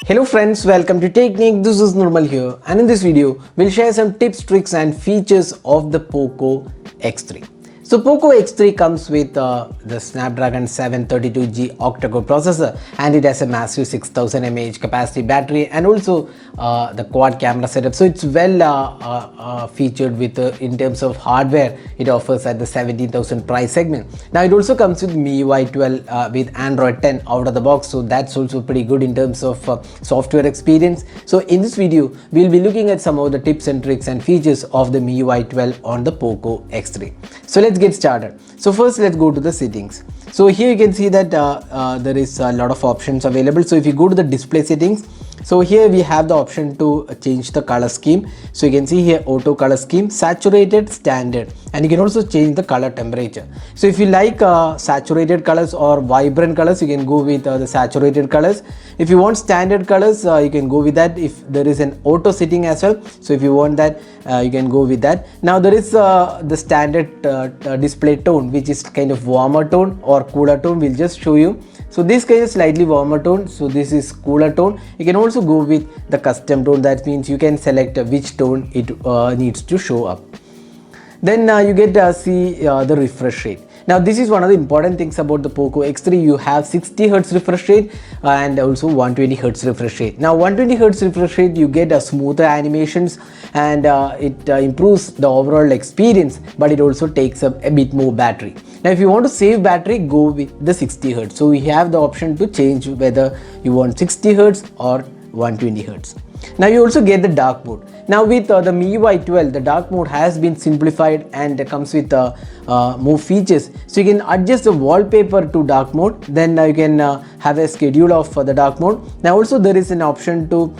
Hello friends, welcome to Technique. This is Nirmal here, and in this video we'll share some tips, tricks and features of the Poco X3. So Poco X3 comes with the Snapdragon 732G octa-core processor, and it has a massive 6000 mAh capacity battery and also the quad camera setup. So it's well featured with in terms of hardware. It offers at the 17,000 price segment. Now it also comes with MIUI 12 with Android 10 out of the box, so that's also pretty good in terms of software experience. So in this video we'll be looking at some of the tips and tricks and features of the MIUI 12 on the Poco X3. So let's get started. So first let's go to the settings. So here you can see that there is a lot of options available. So if you go to the display settings, so here we have the option to change the color scheme. So you can see here auto color scheme, saturated, standard, and you can also change the color temperature. So if you like saturated colors or vibrant colors, you can go with the saturated colors. If you want standard colors, you can go with that. If there is an auto setting as well, so if you want that, you can go with that. Now there is the standard display tone, which is kind of warmer tone or cooler tone. We'll just show you. So this kind of slightly warmer tone, so this is cooler tone. You can also go with the custom tone. That means you can select which tone it needs to show up. Then you get to see the refresh rate. Now this is one of the important things about the Poco X3. You have 60 Hz refresh rate and also 120 Hz refresh rate. Now 120 Hz refresh rate, you get smoother animations and it improves the overall experience, but it also takes up a bit more battery. Now if you want to save battery, go with the 60 Hz. So we have the option to change whether you want 60 Hz or 120 Hz. Now you also get the dark mode. Now with the MIUI 12, the dark mode has been simplified and comes with more features. So you can adjust the wallpaper to dark mode, then you can have a schedule of the dark mode. Now also there is an option to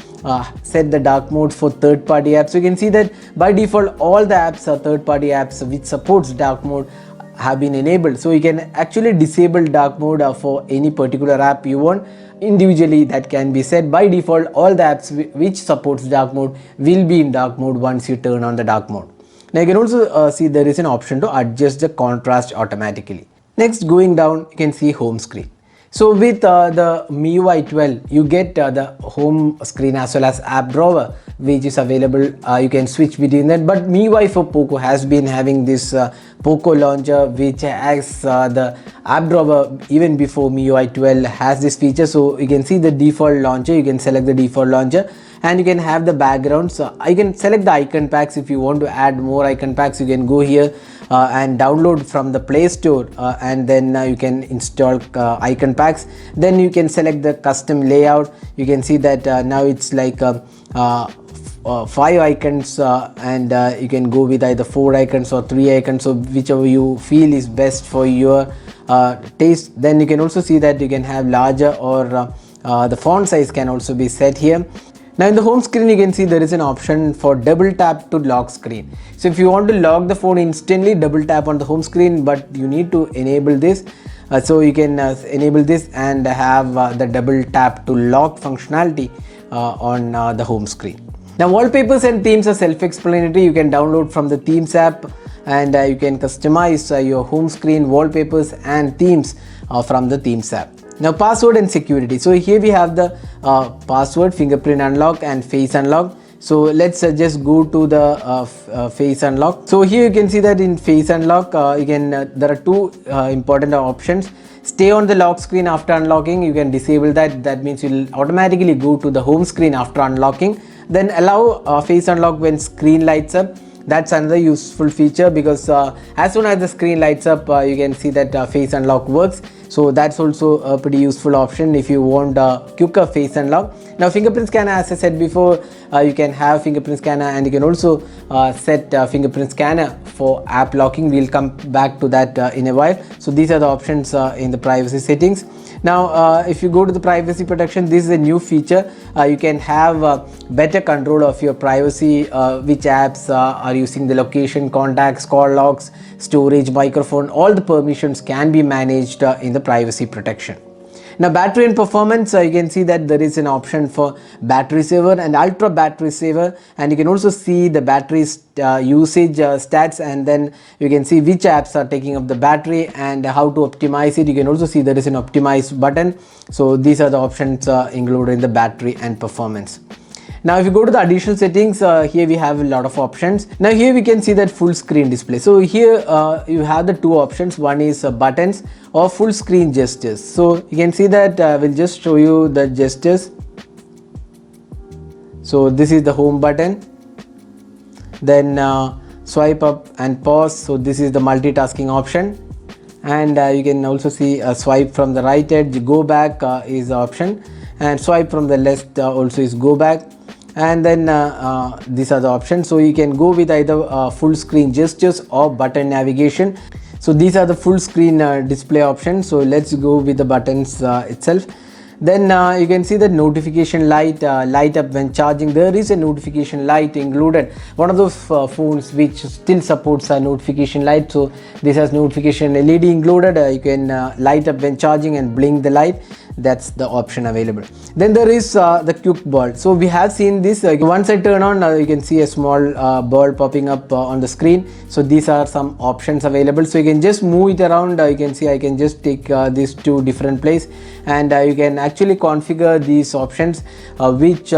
set the dark mode for third-party apps. So you can see that by default all the apps are third-party apps which supports dark mode have been enabled. So you can actually disable dark mode for any particular app you want. Individually that can be set. By default all the apps which supports dark mode will be in dark mode once you turn on the dark mode. Now you can also see there is an option to adjust the contrast automatically. Next, going down, you can see home screen. So with the MIUI 12 you get the home screen as well as app drawer, which is available. You can switch between that, but MIUI for Poco has been having this Poco launcher which has the app drawer. Even before MIUI 12 has this feature. So you can see the default launcher, you can select the default launcher and you can have the backgrounds. You can select the icon packs. If you want to add more icon packs, you can go here and download from the Play Store and then you can install icon packs. Then you can select the custom layout. You can see that now it's like 5 icons and you can go with either 4 icons or 3 icons, so whichever you feel is best for your taste. Then you can also see that you can have larger or the font size can also be set here. Now in the home screen you can see there is an option for double tap to lock screen. So if you want to lock the phone instantly, double tap on the home screen, but you need to enable this. So you can enable this and have the double tap to lock functionality on the home screen. Now wallpapers and themes are self-explanatory. You can download from the themes app and you can customize your home screen wallpapers and themes from the themes app. Now password and security. So here we have the password, fingerprint unlock and face unlock. So let's just go to the face unlock. So here you can see that in face unlock you can there are two important options. Stay on the lock screen after unlocking, you can disable that. That means you'll automatically go to the home screen after unlocking. Then allow face unlock when screen lights up. That's another useful feature because as soon as the screen lights up you can see that face unlock works. So that's also a pretty useful option if you want quicker face unlock. Now fingerprint scanner, as I said before, you can have fingerprint scanner and you can also set fingerprint scanner for app locking. We'll come back to that in a while. So these are the options in the privacy settings. Now if you go to the privacy protection, this is a new feature. You can have better control of your privacy, which apps are using the location, contacts, call logs, storage, microphone. All the permissions can be managed in the privacy protection. Now battery and performance, you can see that there is an option for battery saver and ultra battery saver, and you can also see the battery usage stats, and then you can see which apps are taking up the battery and how to optimize it. You can also see there is an optimize button. So these are the options included in the battery and performance. Now if you go to the additional settings, here we have a lot of options. Now here we can see that full screen display. So here you have the two options. One is buttons or full screen gestures. So you can see that we'll just show you the gestures. So this is the home button. Then swipe up and pause. So this is the multitasking option. And you can also see a swipe from the right edge, go back is the option, and swipe from the left also is go back. And then these are the options. So you can go with either full screen gestures or button navigation. So these are the full screen display options. So let's go with the buttons itself. Then you can see the notification light light up when charging. There is a notification light included, one of those phones which still supports a notification light. So this has notification LED included. You can light up when charging and blink the light. That's the option available. Then there is the quick bulb. So we have seen this. Once I turn on, you can see a small bulb popping up on the screen. So these are some options available. So you can just move it around. You can see I can just take these to different place, and you can actually configure these options, which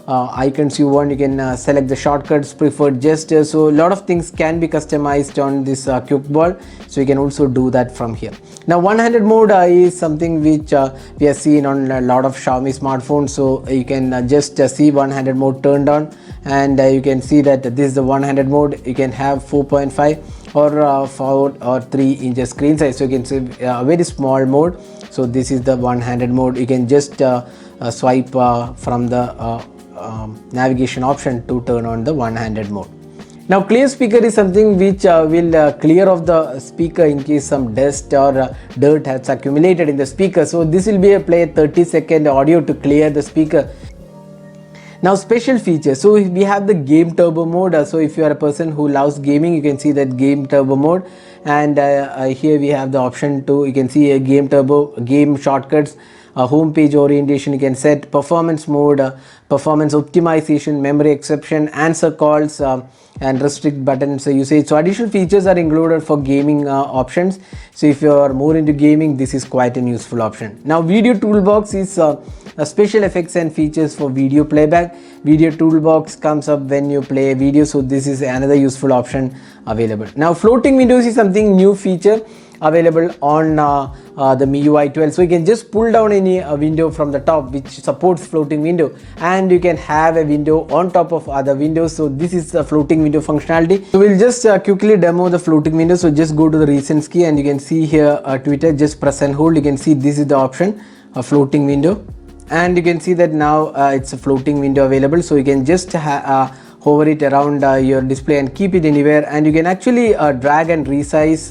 icons you want. You can select the shortcuts, preferred gestures. So a lot of things can be customized on this quick bulb. So you can also do that from here. Now one-handed mode is something which we have seen on a lot of Xiaomi smartphones. So you can just see one-handed mode turned on, and you can see that this is the one-handed mode. You can have 4.5 or 4 or 3 inches screen size. So you can see a very small mode. So this is the one-handed mode. You can just swipe from the navigation option to turn on the one-handed mode. Now clear speaker is something which will clear off the speaker in case some dust or dirt has accumulated in the speaker. So this will be a play 30-second audio to clear the speaker. Now special features. So we have the game turbo mode. So if you are a person who loves gaming, you can see that game turbo mode. And here we have the option to, you can see a game turbo, game shortcuts, home page orientation. You can set performance mode, performance optimization, memory exception, answer calls, and restrict buttons usage. So additional features are included for gaming options. So if you are more into gaming, this is quite an useful option. Now video toolbox is special effects and features for video playback. Video toolbox comes up when you play a video. So this is another useful option available. Now floating windows is something new feature available on the MIUI 12. So you can just pull down any window from the top which supports floating window, and you can have a window on top of other windows. So this is the floating window functionality. So we'll just quickly demo the floating window. So just go to the recents key, and you can see here Twitter, just press and hold. You can see this is the option, a floating window, and you can see that now it's a floating window available. So you can just hover it around your display and keep it anywhere, and you can actually drag and resize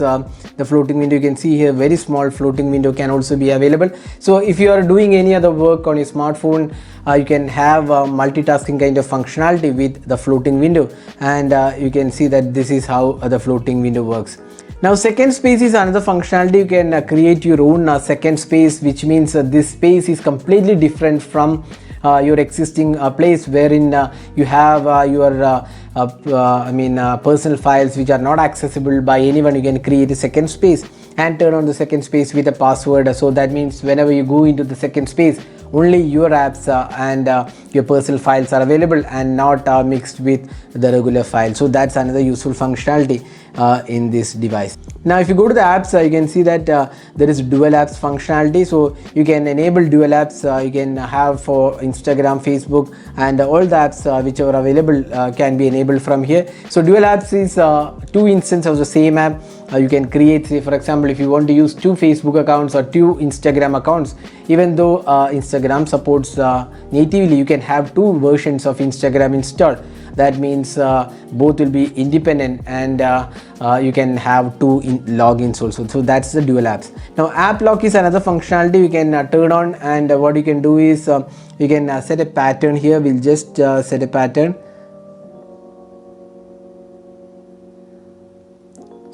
the floating window. You can see here very small floating window can also be available. So if you are doing any other work on your smartphone, you can have multitasking kind of functionality with the floating window, and you can see that this is how the floating window works. Now second space is another functionality. You can create your own second space, which means this space is completely different from your existing place, wherein you have your personal files which are not accessible by anyone. You can create a second space and turn on the second space with a password. So that means whenever you go into the second space, only your apps and your personal files are available and not mixed with the regular file. So that's another useful functionality in this device. Now if you go to the apps, you can see that there is dual apps functionality. So you can enable dual apps. You can have for Instagram, Facebook, and all the apps which are available can be enabled from here. So dual apps is two instances of the same app. You can create, say for example, if you want to use 2 Facebook accounts or 2 Instagram accounts, even though Instagram supports natively, you can have 2 versions of Instagram installed. That means both will be independent, and you can have 2 logins also. So that's the dual apps. Now app lock is another functionality you can turn on, and what you can do is you can set a pattern here. We'll just set a pattern.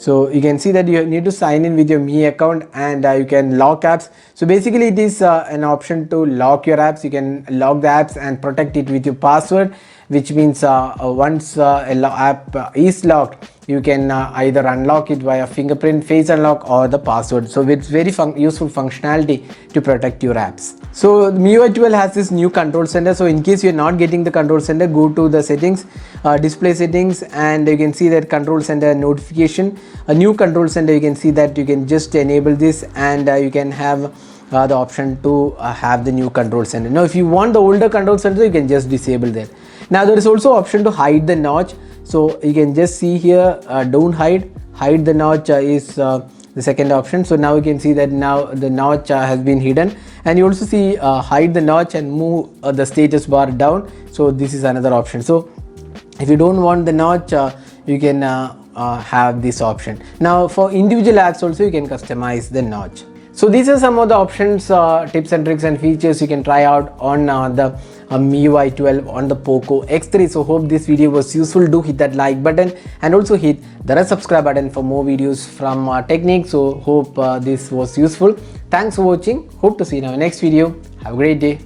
So you can see that you need to sign in with your MIUI account, and you can lock apps. So basically it is an option to lock your apps. You can lock the apps and protect it with your password, which means once app is locked, you can either unlock it via fingerprint, face unlock, or the password. So it's very useful functionality to protect your apps. So MIUI 12 has this new control center. So in case you're not getting the control center, go to the settings, display settings, and you can see that control center notification, a new control center. You can see that you can just enable this, and you can have the option to have the new control center. Now if you want the older control center, you can just disable that. Now there is also option to hide the notch. So you can just see here, don't hide the notch is the second option. So now you can see that now the notch has been hidden, and you also see hide the notch and move the status bar down. So this is another option. So if you don't want the notch, you can have this option. Now for individual apps also, you can customize the notch. So these are some of the options, tips and tricks and features you can try out on the MIUI 12 on the Poco X3. So hope this video was useful. Do hit that like button and also hit the red subscribe button for more videos from Technique. So hope this was useful. Thanks for watching. Hope to see you in our next video. Have a great day.